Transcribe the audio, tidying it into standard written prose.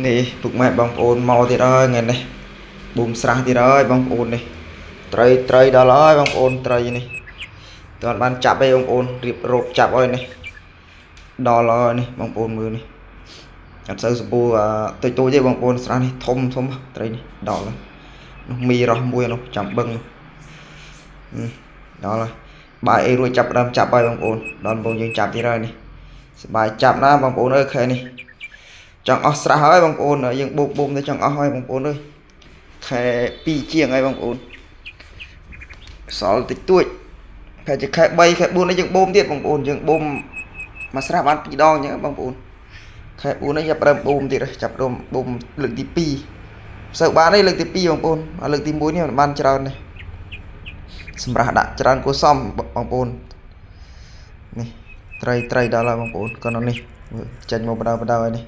នេះពុកម៉ែបងប្អូនមកទៀតហើយថ្ងៃនេះប៊ូមស្រះទៀតហើយបងប្អូននេះត្រីដល់ហើយបងប្អូនត្រីនេះតើបានចាប់ទេបងប្អូនរៀបរកចាប់ហើយនេះដល់ហើយនេះបងប្អូនមើលនេះអត់សូវសម្បូរតិចតួចទេបងប្អូនស្រះនេះធំត្រីនេះដល់ហើយនោះមីរស់មួយនោះចាំបឹងនោះដល់ហើយបាយអីរួចចាប់ដើមចាប់ហើយបងប្អូនដល់បងយើងចាប់ទៀតហើយនេះសប្បាយចាប់ណាបងប្អូនអើយខែនេះចង់អស់ស្រះហើយបងប្អូនយើងបូមទៅចង់អស់ហើយបងប្អូនអើយខែ2ជាងហើយបងប្អូនសល់តិចតួចខែជាខែ3ខែ4នេះយើងបូមទៀតបងប្អូនយើងបូមមកស្រះបាន2ដងអញ្ចឹងបងប្អូនខែ4នេះចាប់ដើមបូមទៀតចាប់ដើមបូមលើកទី2សើបានទេលើកទី2បងប្អូនលើកទី1នេះមិនបានច្រើនទេសម្រាប់ដាក់ច្រើនគួរសមបងប្អូននេះត្រីដល់ហើយបងប្អូនcònនេះចេញមកបដៅហើយនេះ